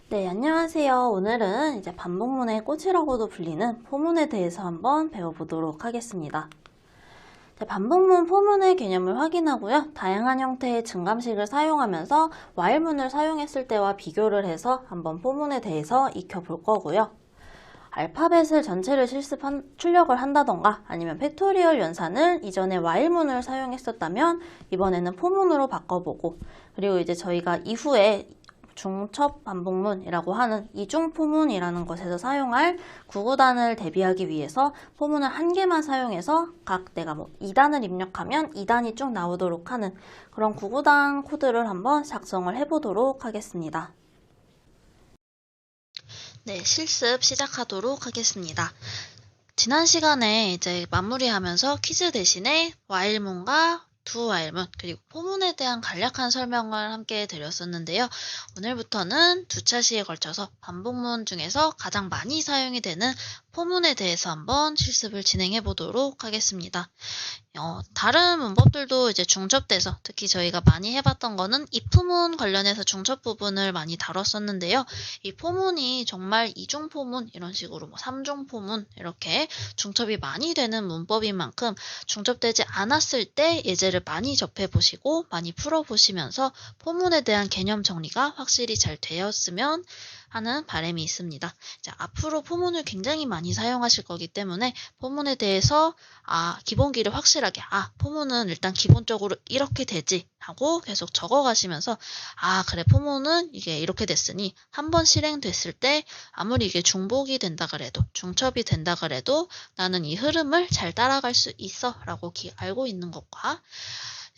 네, 안녕하세요. 오늘은 이제 반복문의 꽃이라고도 불리는 포문에 대해서 한번 배워보도록 하겠습니다. 네, 반복문 포문의 개념을 확인하고요. 다양한 형태의 증감식을 사용하면서 while문을 사용했을 때와 비교를 해서 한번 포문에 대해서 익혀볼 거고요. 알파벳을 전체를 출력을 한다던가 아니면 팩토리얼 연산을 이전에 while문을 사용했었다면 이번에는 포문으로 바꿔보고, 그리고 이제 저희가 이후에 중첩 반복문이라고 하는 이중 포문이라는 것에서 사용할 구구단을 대비하기 위해서 포문을 한 개만 사용해서 각 내가 2단을 입력하면 2단이 쭉 나오도록 하는 그런 구구단 코드를 한번 작성을 해보도록 하겠습니다. 네, 실습 시작하도록 하겠습니다. 지난 시간에 이제 마무리하면서 퀴즈 대신에 while문과 두 while문 그리고 포문에 대한 간략한 설명을 함께 드렸었는데요. 오늘부터는 두 차시에 걸쳐서 반복문 중에서 가장 많이 사용이 되는 포문에 대해서 한번 실습을 진행해 보도록 하겠습니다. 다른 문법들도 이제 중첩돼서 특히 저희가 많이 해봤던 거는 if문 관련해서 중첩 부분을 많이 다뤘었는데요. 이 포문이 정말 이중 포문 이런 식으로 삼중 포문 이렇게 중첩이 많이 되는 문법인 만큼 중첩되지 않았을 때 예제를 많이 접해보시고 많이 풀어보시면서 포문에 대한 개념 정리가 확실히 잘 되었으면 하는 바람이 있습니다. 자, 앞으로 포문을 굉장히 많이 사용하실 거기 때문에 포문에 대해서 기본기를 확실하게 포문은 일단 기본적으로 이렇게 되지 하고 계속 적어가시면서 그래, 포문은 이게 이렇게 됐으니 한번 실행됐을 때 아무리 이게 중복이 된다 그래도 중첩이 된다 그래도 나는 이 흐름을 잘 따라갈 수 있어 라고 알고 있는 것과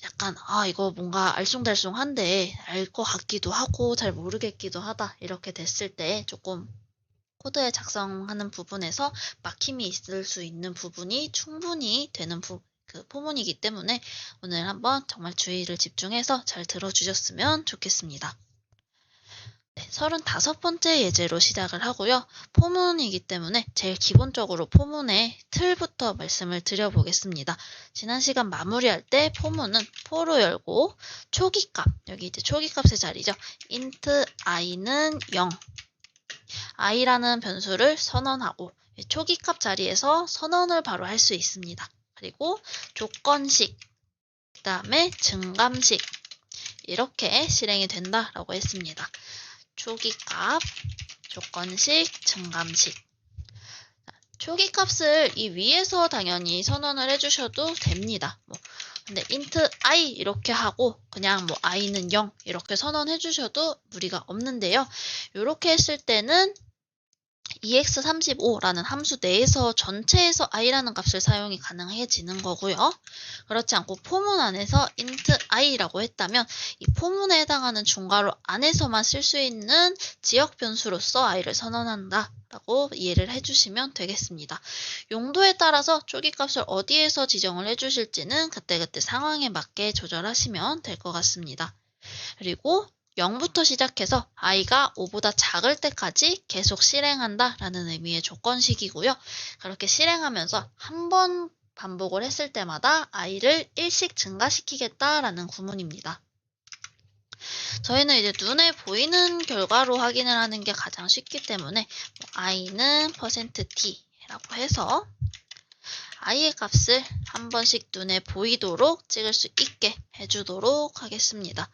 약간 이거 뭔가 알쏭달쏭한데 알 것 같기도 하고 잘 모르겠기도 하다 이렇게 됐을 때 조금 코드에 작성하는 부분에서 막힘이 있을 수 있는 부분이 충분히 되는 그 포문이기 때문에 오늘 한번 정말 주의를 집중해서 잘 들어주셨으면 좋겠습니다. 네, 35번째 예제로 시작을 하고요. 포문이기 때문에 제일 기본적으로 포문의 틀부터 말씀을 드려보겠습니다. 지난 시간 마무리할 때 포문은 포로 열고 초기값, 여기 이제 초기값의 자리죠. int i는 0, i라는 변수를 선언하고 초기값 자리에서 선언을 바로 할 수 있습니다. 그리고 조건식, 그 다음에 증감식 이렇게 실행이 된다라고 했습니다. 초기값, 조건식, 증감식. 초기값을 이 위에서 당연히 선언을 해주셔도 됩니다. 근데 int i 이렇게 하고 그냥 i는 0 이렇게 선언해 주셔도 무리가 없는데요. 이렇게 했을 때는 ex35라는 함수 내에서 전체에서 i라는 값을 사용이 가능해지는 거고요. 그렇지 않고 포문 안에서 int i라고 했다면 이 포문에 해당하는 중괄호 안에서만 쓸 수 있는 지역 변수로서 i를 선언한다 라고 이해를 해주시면 되겠습니다. 용도에 따라서 초기값을 어디에서 지정을 해주실지는 그때그때 상황에 맞게 조절하시면 될 것 같습니다. 그리고 0부터 시작해서 i가 5보다 작을 때까지 계속 실행한다 라는 의미의 조건식이고요. 그렇게 실행하면서 한 번 반복을 했을 때마다 i를 1씩 증가시키겠다라는 구문입니다. 저희는 이제 눈에 보이는 결과로 확인을 하는 게 가장 쉽기 때문에 i는 %t라고 해서 i의 값을 한 번씩 눈에 보이도록 찍을 수 있게 해주도록 하겠습니다.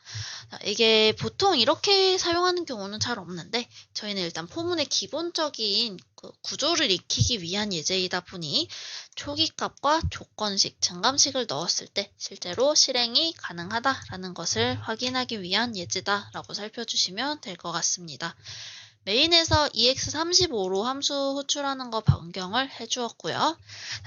이게 보통 이렇게 사용하는 경우는 잘 없는데 저희는 일단 포문의 기본적인 그 구조를 익히기 위한 예제이다 보니 초기값과 조건식, 증감식을 넣었을 때 실제로 실행이 가능하다라는 것을 확인하기 위한 예제다라고 살펴주시면 될 것 같습니다. 메인에서 ex35로 함수 호출하는 거 변경을 해주었고요.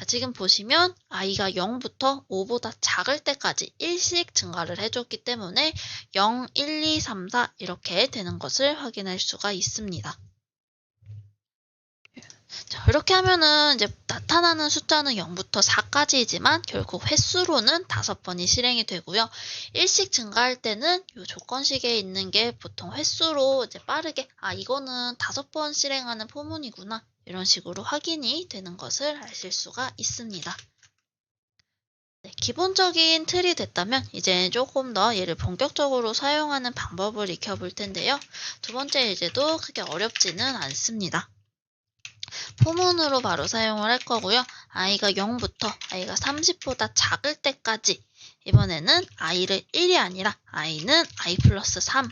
지금 보시면 i가 0부터 5보다 작을 때까지 1씩 증가를 해줬기 때문에 0, 1, 2, 3, 4 이렇게 되는 것을 확인할 수가 있습니다. 자, 이렇게 하면은 이제 나타나는 숫자는 0부터 4까지이지만 결국 횟수로는 5번이 실행이 되고요. 1씩 증가할 때는 이 조건식에 있는 게 보통 횟수로 이제 빠르게 이거는 5번 실행하는 포문이구나 이런 식으로 확인이 되는 것을 아실 수가 있습니다. 네, 기본적인 틀이 됐다면 이제 조금 더 얘를 본격적으로 사용하는 방법을 익혀볼 텐데요. 두 번째 예제도 크게 어렵지는 않습니다. 포문으로 바로 사용을 할 거고요. i가 0부터 i가 30보다 작을 때까지 이번에는 i를 1이 아니라 i는 i 플러스 3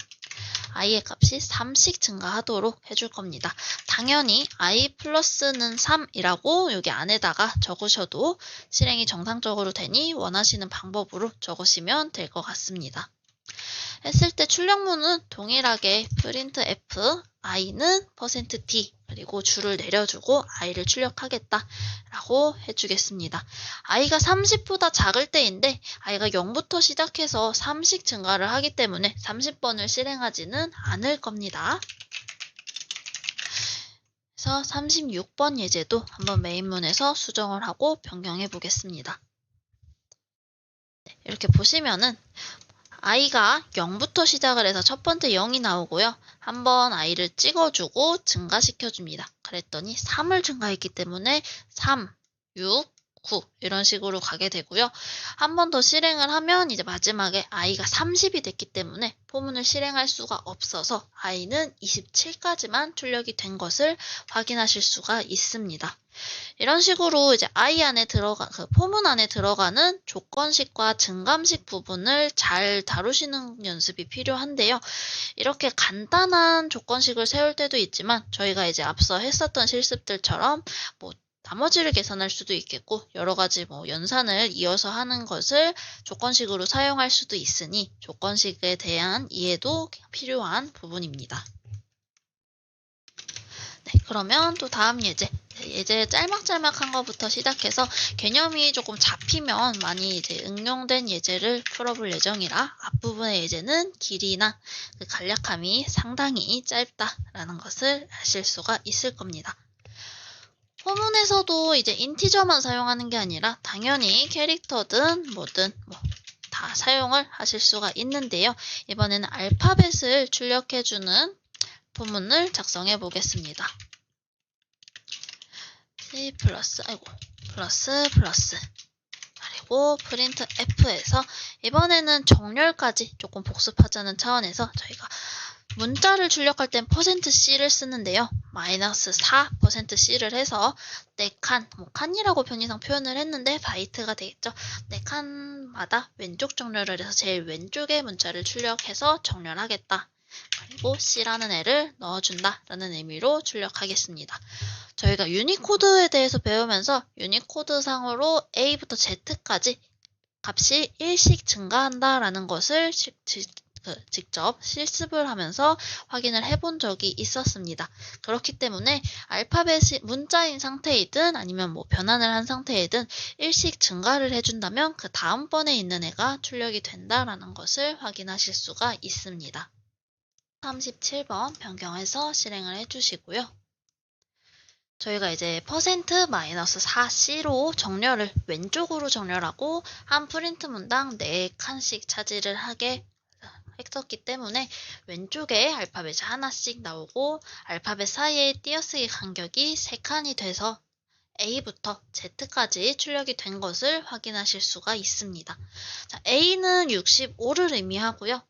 i의 값이 3씩 증가하도록 해줄 겁니다. 당연히 i 플러스는 3이라고 여기 안에다가 적으셔도 실행이 정상적으로 되니 원하시는 방법으로 적으시면 될 것 같습니다. 했을 때 출력문은 동일하게 printf i는 %d 그리고 줄을 내려주고 i를 출력하겠다 라고 해주겠습니다. i가 30보다 작을 때인데 i가 0부터 시작해서 3씩 증가를 하기 때문에 30번을 실행하지는 않을 겁니다. 그래서 36번 예제도 한번 메인문에서 수정을 하고 변경해 보겠습니다. 이렇게 보시면은 i가 0부터 시작을 해서 첫 번째 0이 나오고요. 한번 i를 찍어주고 증가시켜줍니다. 그랬더니 3을 증가했기 때문에 3, 6, 9 이런 식으로 가게 되고요. 한 번 더 실행을 하면 이제 마지막에 i가 30이 됐기 때문에 포문을 실행할 수가 없어서 i는 27까지만 출력이 된 것을 확인하실 수가 있습니다. 이런 식으로 이제 i 안에 포문 안에 들어가는 조건식과 증감식 부분을 잘 다루시는 연습이 필요한데요. 이렇게 간단한 조건식을 세울 때도 있지만 저희가 이제 앞서 했었던 실습들처럼 나머지를 계산할 수도 있겠고 여러 가지 연산을 이어서 하는 것을 조건식으로 사용할 수도 있으니 조건식에 대한 이해도 필요한 부분입니다. 네, 그러면 또 다음 예제 짤막짤막한 것부터 시작해서 개념이 조금 잡히면 많이 이제 응용된 예제를 풀어볼 예정이라 앞부분의 예제는 길이나 그 간략함이 상당히 짧다라는 것을 아실 수가 있을 겁니다. 포문에서도 이제 인티저만 사용하는 게 아니라 당연히 캐릭터든 뭐든 다 사용을 하실 수가 있는데요. 이번에는 알파벳을 출력해주는 포문을 작성해 보겠습니다. C 플러스 그리고 printf에서 이번에는 정렬까지 조금 복습하자는 차원에서 저희가 문자를 출력할 땐 %c를 쓰는데요. -4%c를 해서 네 칸, 칸이라고 편의상 표현을 했는데 바이트가 되겠죠. 네 칸마다 왼쪽 정렬을 해서 제일 왼쪽에 문자를 출력해서 정렬하겠다. 그리고 C라는 애를 넣어준다 라는 의미로 출력하겠습니다. 저희가 유니코드에 대해서 배우면서 유니코드 상으로 A부터 Z까지 값이 1씩 증가한다 라는 것을 직접 실습을 하면서 확인을 해본 적이 있었습니다. 그렇기 때문에 알파벳이 문자인 상태이든 아니면 변환을 한 상태이든 1씩 증가를 해준다면 그 다음번에 있는 애가 출력이 된다라는 것을 확인하실 수가 있습니다. 37번 변경해서 실행을 해주시고요. 저희가 이제 %-4c로 정렬을 왼쪽으로 정렬하고 한 프린트 문당 4칸씩 차지를 하게 했었기 때문에 왼쪽에 알파벳이 하나씩 나오고 알파벳 사이의 띄어쓰기 간격이 3칸이 돼서 A부터 Z까지 출력이 된 것을 확인하실 수가 있습니다. 자, A는 65를 의미하고요.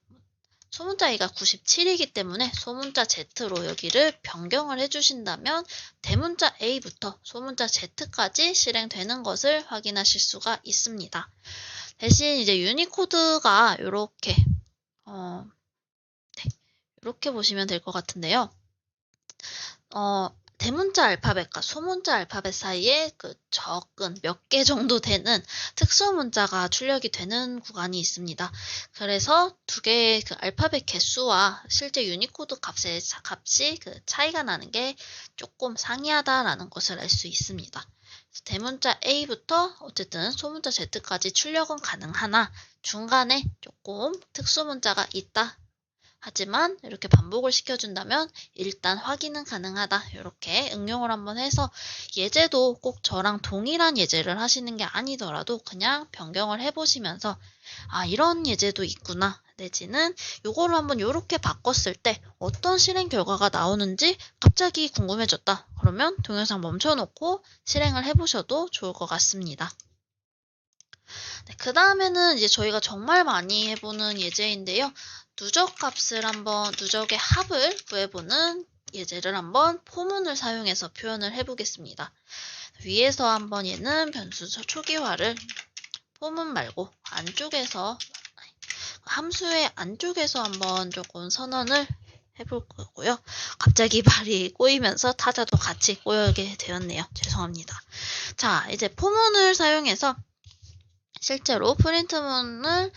소문자 A가 97이기 때문에 소문자 Z로 여기를 변경을 해주신다면 대문자 A부터 소문자 Z까지 실행되는 것을 확인하실 수가 있습니다. 대신 이제 유니코드가 이렇게 이렇게 보시면 될 것 같은데요. 대문자 알파벳과 소문자 알파벳 사이에 적은 몇 개 정도 되는 특수 문자가 출력이 되는 구간이 있습니다. 그래서 두 개의 알파벳 개수와 실제 유니코드 값이 차이가 나는 게 조금 상이하다라는 것을 알 수 있습니다. 대문자 A부터 어쨌든 소문자 Z까지 출력은 가능하나 중간에 조금 특수 문자가 있다. 하지만 이렇게 반복을 시켜준다면 일단 확인은 가능하다. 이렇게 응용을 한번 해서 예제도 꼭 저랑 동일한 예제를 하시는 게 아니더라도 그냥 변경을 해보시면서 이런 예제도 있구나. 내지는 요거를 한번 이렇게 바꿨을 때 어떤 실행 결과가 나오는지 갑자기 궁금해졌다. 그러면 동영상 멈춰놓고 실행을 해보셔도 좋을 것 같습니다. 네, 그 다음에는 이제 저희가 정말 많이 해보는 예제인데요. 누적의 합을 구해보는 예제를 한번 포문을 사용해서 표현을 해보겠습니다. 위에서 한번 얘는 변수 초기화를 포문 말고 안쪽에서, 함수의 안쪽에서 한번 조금 선언을 해볼 거고요. 갑자기 말이 꼬이면서 타자도 같이 꼬이게 되었네요. 죄송합니다. 자, 이제 포문을 사용해서 실제로 프린트문을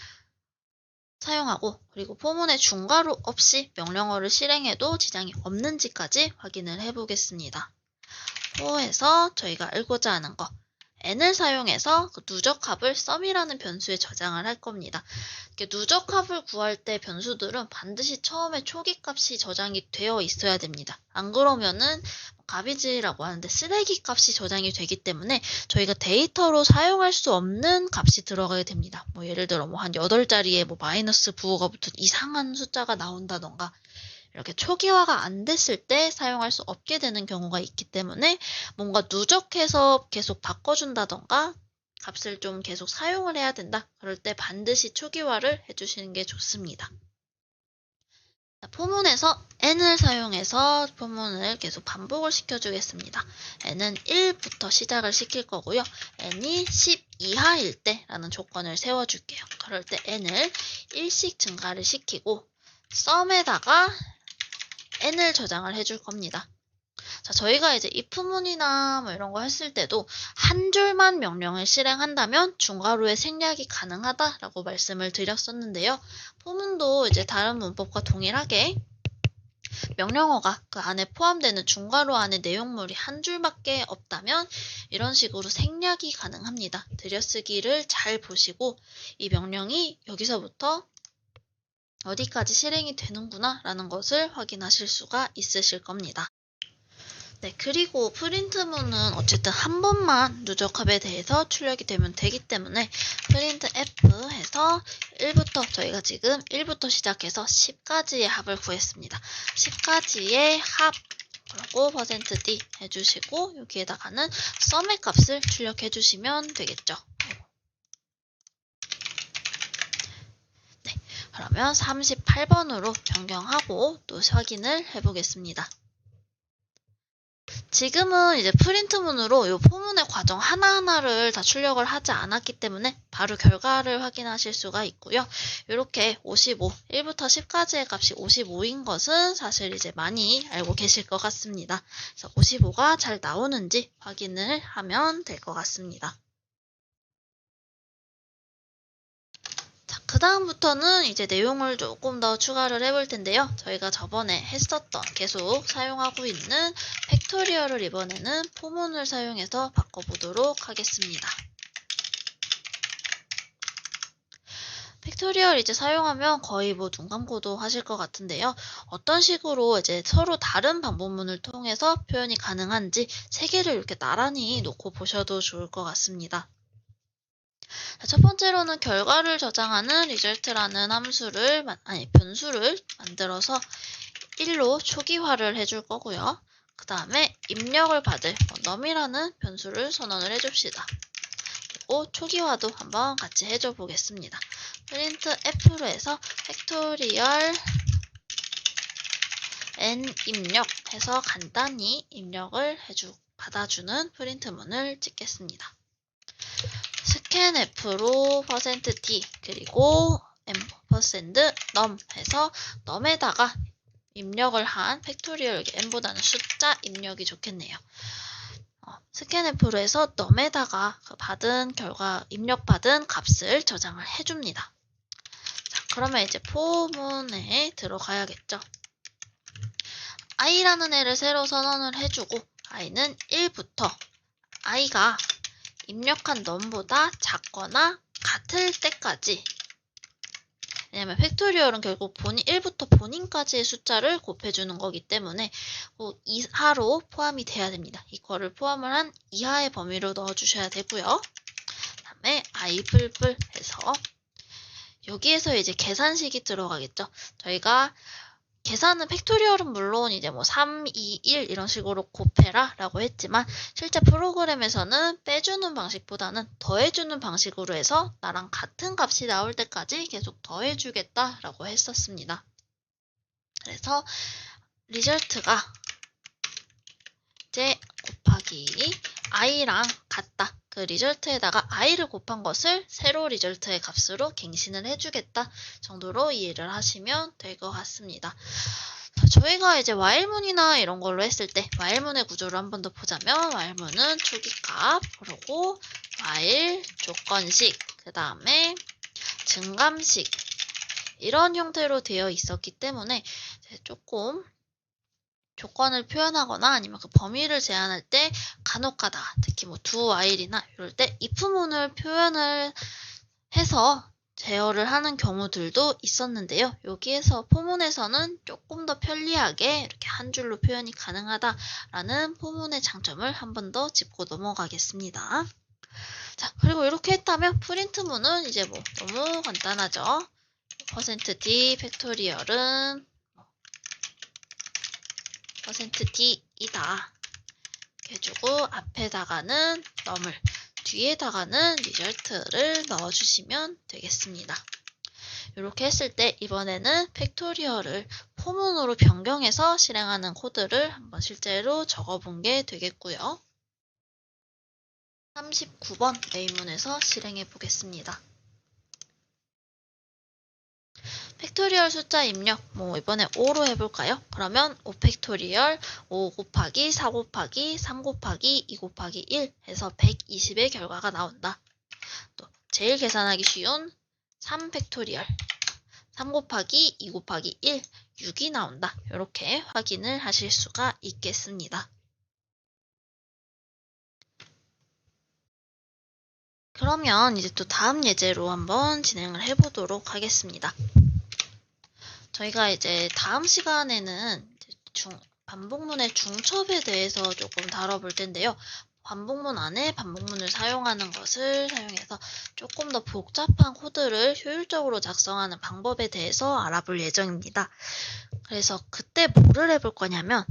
사용하고, 그리고 포문의 중괄호 없이 명령어를 실행해도 지장이 없는지까지 확인을 해보겠습니다. 포에서 저희가 알고자 하는 거, n을 사용해서 그 누적합을 sum이라는 변수에 저장을 할 겁니다. 누적합을 구할 때 변수들은 반드시 처음에 초기값이 저장이 되어 있어야 됩니다. 안 그러면은 가비지라고 하는데 쓰레기 값이 저장이 되기 때문에 저희가 데이터로 사용할 수 없는 값이 들어가게 됩니다. 뭐 예를 들어 뭐 한 8자리에 뭐 마이너스 부호가 붙은 이상한 숫자가 나온다던가, 이렇게 초기화가 안 됐을 때 사용할 수 없게 되는 경우가 있기 때문에 뭔가 누적해서 계속 바꿔준다던가 값을 좀 계속 사용을 해야 된다. 그럴 때 반드시 초기화를 해주시는 게 좋습니다. 포문에서 n을 사용해서 포문을 계속 반복을 시켜주겠습니다. n은 1부터 시작을 시킬 거고요. n이 10 이하일 때 라는 조건을 세워줄게요. 그럴 때 n을 1씩 증가를 시키고 sum에다가 n을 저장을 해줄 겁니다. 자, 저희가 이제 if문이나 뭐 이런 거 했을 때도 한 줄만 명령을 실행한다면 중괄호의 생략이 가능하다라고 말씀을 드렸었는데요. 포문도 이제 다른 문법과 동일하게 명령어가 그 안에 포함되는 중괄호 안에 내용물이 한 줄밖에 없다면 이런 식으로 생략이 가능합니다. 들여쓰기를 잘 보시고 이 명령이 여기서부터 어디까지 실행이 되는구나 라는 것을 확인하실 수가 있으실 겁니다. 네, 그리고 프린트문은 어쨌든 한 번만 누적합에 대해서 출력이 되면 되기 때문에 printf 해서 1부터 저희가 지금 1부터 시작해서 10까지의 합을 구했습니다. 10까지의 합 그리고 %d 해주시고 여기에다가는 sum의 값을 출력해 주시면 되겠죠. 네, 그러면 38번으로 변경하고 또 확인을 해보겠습니다. 지금은 이제 프린트문으로 이 포문의 과정 하나하나를 다 출력을 하지 않았기 때문에 바로 결과를 확인하실 수가 있고요. 이렇게 55, 1부터 10까지의 값이 55인 것은 사실 이제 많이 알고 계실 것 같습니다. 그래서 55가 잘 나오는지 확인을 하면 될 것 같습니다. 그 다음부터는 이제 내용을 조금 더 추가를 해볼 텐데요. 저희가 저번에 했었던 계속 사용하고 있는 팩토리얼을 이번에는 포문을 사용해서 바꿔보도록 하겠습니다. 팩토리얼 이제 사용하면 거의 뭐 눈 감고도 하실 것 같은데요. 어떤 식으로 이제 서로 다른 방법문을 통해서 표현이 가능한지 세 개를 이렇게 나란히 놓고 보셔도 좋을 것 같습니다. 첫 번째로는 결과를 저장하는 result라는 변수를 만들어서 1로 초기화를 해줄 거고요. 그 다음에 입력을 받을 num이라는 변수를 선언을 해줍시다. 그리고 초기화도 한번 같이 해줘 보겠습니다. printf로 해서 팩토리얼 n 입력 해서 간단히 입력을 받아주는 프린트문을 찍겠습니다. scanf로 %d 그리고 %num 해서 num에다가 입력을 한 팩토리얼 n보다는 숫자 입력이 좋겠네요. scanf로 해서 num에다가 입력받은 값을 저장을 해줍니다. 자, 그러면 이제 포문에 들어가야겠죠. i라는 애를 새로 선언을 해주고 i는 1부터 i가 입력한 num보다 작거나 같을 때까지, 왜냐면 팩토리얼은 결국 1부터 본인까지의 숫자를 곱해주는 거기 때문에 이하로 포함이 돼야 됩니다. 이거를 포함을 한 이하의 범위로 넣어주셔야 되고요. 그 다음에 i 뿔뿔 해서 여기에서 이제 계산식이 들어가겠죠. 저희가 계산은 팩토리얼은 물론 이제 뭐 3, 2, 1 이런 식으로 곱해라 라고 했지만 실제 프로그램에서는 빼주는 방식보다는 더해주는 방식으로 해서 나랑 같은 값이 나올 때까지 계속 더해주겠다 라고 했었습니다. 그래서 리절트가 이제 곱하기 i랑 같다. 그 리절트에다가 i를 곱한 것을 세로 리절트의 값으로 갱신을 해주겠다 정도로 이해를 하시면 될 것 같습니다. 자, 저희가 이제 while문이나 이런 걸로 했을 때 while문의 구조를 한 번 더 보자면 while문은 초기값, 그리고 while 조건식, 그 다음에 증감식 이런 형태로 되어 있었기 때문에 조금 조건을 표현하거나 아니면 그 범위를 제한할 때 간혹가다 특히 뭐 do while이나 이럴 때 if문을 표현을 해서 제어를 하는 경우들도 있었는데요. 여기에서 포문에서는 조금 더 편리하게 이렇게 한 줄로 표현이 가능하다라는 포문의 장점을 한 번 더 짚고 넘어가겠습니다. 자, 그리고 이렇게 했다면 프린트문은 이제 뭐 너무 간단하죠. %d 팩토리얼은 %d이다 이렇게 해주고 앞에다가는 num을, 뒤에다가는 리절트를 넣어주시면 되겠습니다. 이렇게 했을 때 이번에는 팩토리얼을 포문으로 변경해서 실행하는 코드를 한번 실제로 적어본 게 되겠고요. 39번 메인문에서 실행해 보겠습니다. 팩토리얼 숫자 입력, 뭐 이번에 5로 해볼까요? 그러면 5 팩토리얼 5 곱하기 4 곱하기 3 곱하기 2 곱하기 1 해서 120의 결과가 나온다. 또 제일 계산하기 쉬운 3 팩토리얼 3 곱하기 2 곱하기 1 6이 나온다. 이렇게 확인을 하실 수가 있겠습니다. 그러면 이제 또 다음 예제로 한번 진행을 해보도록 하겠습니다. 저희가 이제 다음 시간에는 반복문의 중첩에 대해서 조금 다뤄볼 텐데요. 반복문 안에 반복문을 사용하는 것을 사용해서 조금 더 복잡한 코드를 효율적으로 작성하는 방법에 대해서 알아볼 예정입니다. 그래서 그때 뭐를 해볼 거냐면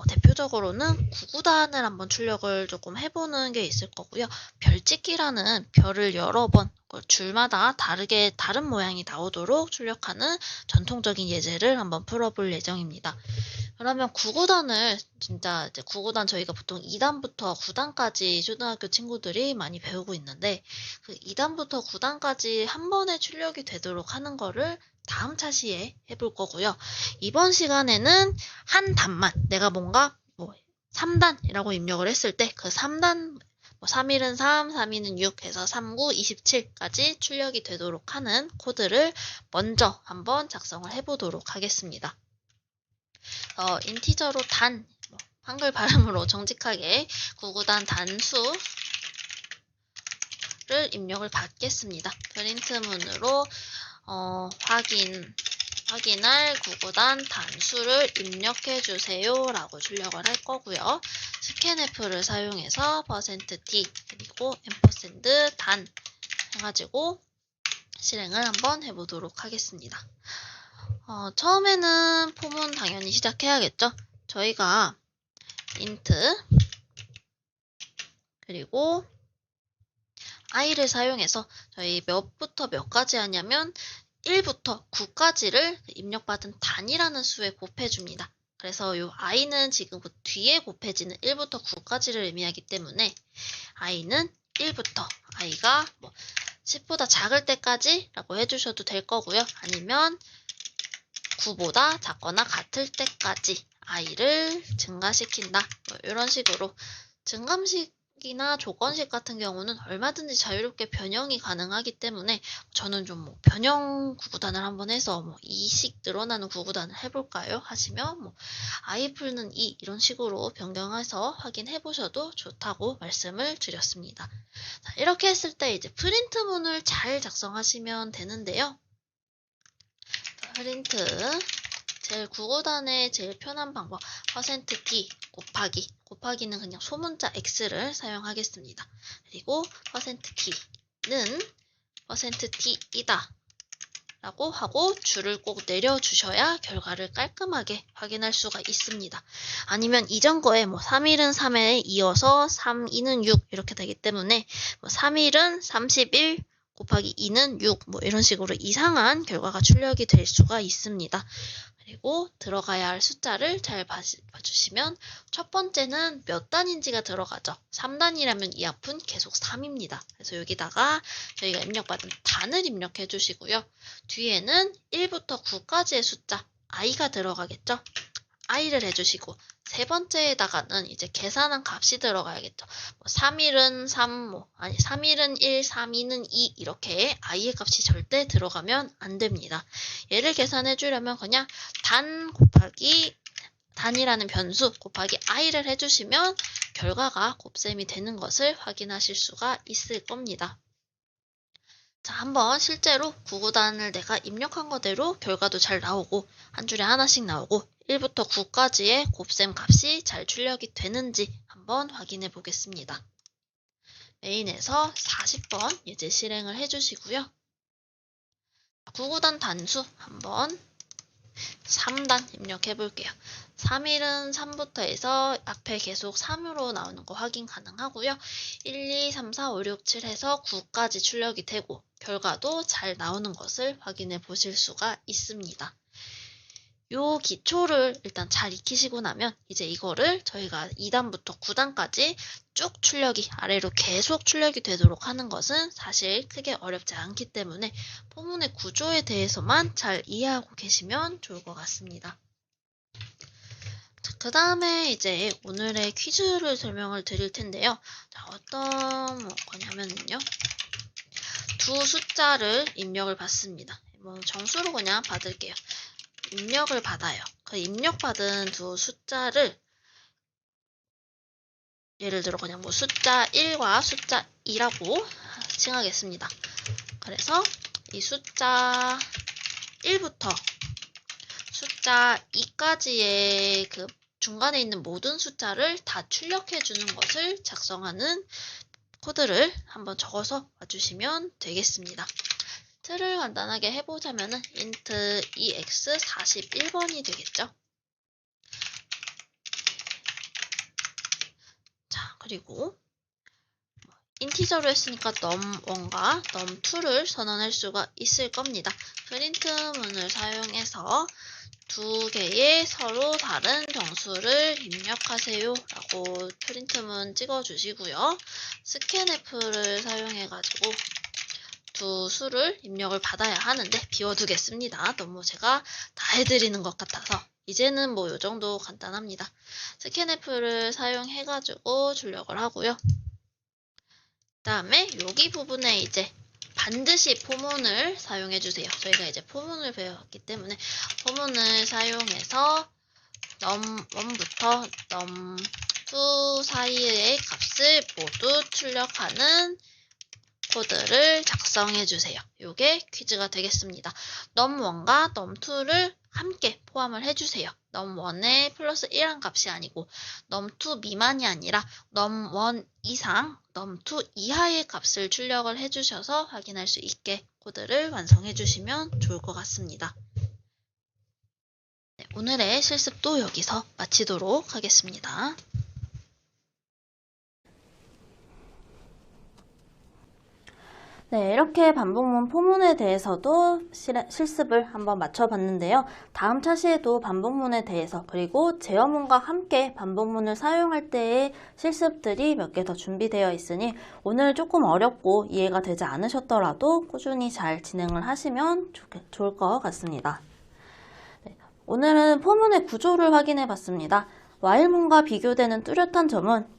대표적으로는 구구단을 한번 출력을 조금 해보는 게 있을 거고요. 별짓기라는 별을 여러 번 줄마다 다른 모양이 나오도록 출력하는 전통적인 예제를 한번 풀어볼 예정입니다. 그러면 구구단을 진짜 이제 구구단 저희가 보통 2단부터 9단까지 초등학교 친구들이 많이 배우고 있는데 그 2단부터 9단까지 한 번에 출력이 되도록 하는 거를 다음 차시에 해볼 거고요. 이번 시간에는 한 단만 내가 뭔가 뭐 3단이라고 입력을 했을 때 그 3단 3일은 3, 3일은 6 해서 39, 27까지 출력이 되도록 하는 코드를 먼저 한번 작성을 해보도록 하겠습니다. 인티저로 단, 한글 발음으로 정직하게 구구단 단수를 입력을 받겠습니다. 프린트문으로 확인할 구구단 단수를 입력해 주세요 라고 출력을 할 거고요. 스캔F를 사용해서 %d 그리고 &단 해가지고 실행을 한번 해보도록 하겠습니다. 처음에는 폼은 당연히 시작해야겠죠. 저희가 int 그리고 i를 사용해서 저희 몇부터 몇까지 하냐면 1부터 9까지를 입력받은 단이라는 수에 곱해줍니다. 그래서 이 i는 지금 그 뒤에 곱해지는 1부터 9까지를 의미하기 때문에 i는 1부터 i가 10보다 작을 때까지 라고 해주셔도 될 거고요. 아니면 9보다 작거나 같을 때까지 i를 증가시킨다. 이런 식으로 증감식이나 조건식 같은 경우는 얼마든지 자유롭게 변형이 가능하기 때문에 저는 좀 변형 구구단을 한번 해서 2씩 늘어나는 구구단을 해볼까요? 하시면 i 풀는 2 이런 식으로 변경해서 확인해 보셔도 좋다고 말씀을 드렸습니다. 자, 이렇게 했을 때 이제 프린트문을 잘 작성하시면 되는데요. 프린트 제일 구구단의 제일 편한 방법 %d 곱하기는 그냥 소문자 x를 사용하겠습니다. 그리고 %d는 %d이다 라고 하고 줄을 꼭 내려주셔야 결과를 깔끔하게 확인할 수가 있습니다. 아니면 이전 거에 3일은 3회에 이어서 3, 2는 6 이렇게 되기 때문에 3일은 31 곱하기 2는 6 이런 식으로 이상한 결과가 출력이 될 수가 있습니다. 그리고 들어가야 할 숫자를 잘 봐주시면 첫 번째는 몇 단인지가 들어가죠. 3단이라면 이 앞은 계속 3입니다. 그래서 여기다가 저희가 입력받은 단을 입력해 주시고요. 뒤에는 1부터 9까지의 숫자 i가 들어가겠죠. i를 해주시고 세 번째에다가는 이제 계산한 값이 들어가야겠죠. 3일은 3, 3일은 1, 3일은 2 이렇게 i의 값이 절대 들어가면 안 됩니다. 얘를 계산해 주려면 그냥 단 곱하기 단이라는 변수 곱하기 i를 해주시면 결과가 곱셈이 되는 것을 확인하실 수가 있을 겁니다. 자, 한번 실제로 9구단을 내가 입력한 거대로 결과도 잘 나오고 한 줄에 하나씩 나오고 1부터 9까지의 곱셈 값이 잘 출력이 되는지 한번 확인해 보겠습니다. 메인에서 40번 예제 실행을 해주시고요. 9구단 단수 한번 3단 입력해 볼게요. 3일은 3부터 해서 앞에 계속 3으로 나오는 거 확인 가능하고요. 1, 2, 3, 4, 5, 6, 7 해서 9까지 출력이 되고 결과도 잘 나오는 것을 확인해 보실 수가 있습니다. 요 기초를 일단 잘 익히시고 나면 이제 이거를 저희가 2단부터 9단까지 쭉 출력이 아래로 계속 출력이 되도록 하는 것은 사실 크게 어렵지 않기 때문에 포문의 구조에 대해서만 잘 이해하고 계시면 좋을 것 같습니다. 그 다음에 이제 오늘의 퀴즈를 설명을 드릴 텐데요. 자, 어떤 거냐면요. 두 숫자를 입력을 받습니다. 정수로 그냥 받을게요. 입력을 받아요. 그 입력받은 두 숫자를 예를 들어 그냥 숫자 1과 숫자 2라고 칭하겠습니다. 그래서 이 숫자 1부터 숫자 2까지의 그 중간에 있는 모든 숫자를 다 출력해 주는 것을 작성하는 코드를 한번 적어서 와주시면 되겠습니다. 틀을 간단하게 해보자면은 int ex 41번이 되겠죠. 자, 그리고 인티저로 했으니까 num1과 num2를 선언할 수가 있을 겁니다. 프린트 문을 사용해서 두 개의 서로 다른 정수를 입력하세요 라고 프린트문 찍어주시고요. scanf를 사용해가지고 두 수를 입력을 받아야 하는데 비워두겠습니다. 너무 제가 다 해드리는 것 같아서 이제는 요 정도 간단합니다. scanf를 사용해가지고 출력을 하고요. 그 다음에 여기 부분에 이제 반드시 포문을 사용해주세요. 저희가 이제 포문을 배웠기 때문에 포문을 사용해서 num1부터 num2 사이의 값을 모두 출력하는 코드를 작성해주세요. 이게 퀴즈가 되겠습니다. num1과 num2를 함께 포함을 해주세요. num1에 플러스 1한 값이 아니고 num2 미만이 아니라 num1 이상, num2 이하의 값을 출력을 해주셔서 확인할 수 있게 코드를 완성해주시면 좋을 것 같습니다. 네, 오늘의 실습도 여기서 마치도록 하겠습니다. 네, 이렇게 반복문 포문에 대해서도 실습을 한번 맞춰봤는데요. 다음 차시에도 반복문에 대해서 그리고 제어문과 함께 반복문을 사용할 때의 실습들이 몇 개 더 준비되어 있으니 오늘 조금 어렵고 이해가 되지 않으셨더라도 꾸준히 잘 진행을 하시면 좋을 것 같습니다. 네, 오늘은 포문의 구조를 확인해 봤습니다. while문과 비교되는 뚜렷한 점은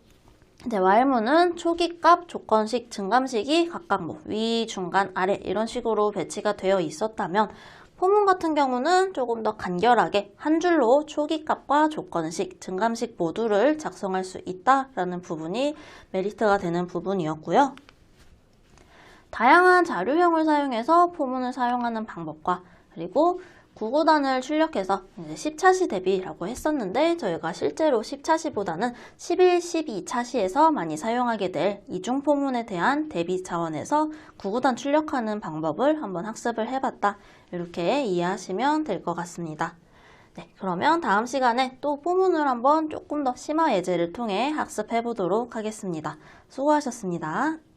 이제 while문은 초기값, 조건식, 증감식이 각각 위, 중간, 아래 이런 식으로 배치가 되어 있었다면 포문 같은 경우는 조금 더 간결하게 한 줄로 초기값과 조건식, 증감식 모두를 작성할 수 있다라는 부분이 메리트가 되는 부분이었고요. 다양한 자료형을 사용해서 포문을 사용하는 방법과 그리고 9구단을 출력해서 이제 10차시 대비라고 했었는데 저희가 실제로 10차시보다는 11, 12차시에서 많이 사용하게 될 이중 포문에 대한 대비 차원에서 9구단 출력하는 방법을 한번 학습을 해봤다. 이렇게 이해하시면 될 것 같습니다. 네, 그러면 다음 시간에 또 포문을 한번 조금 더 심화 예제를 통해 학습해 보도록 하겠습니다. 수고하셨습니다.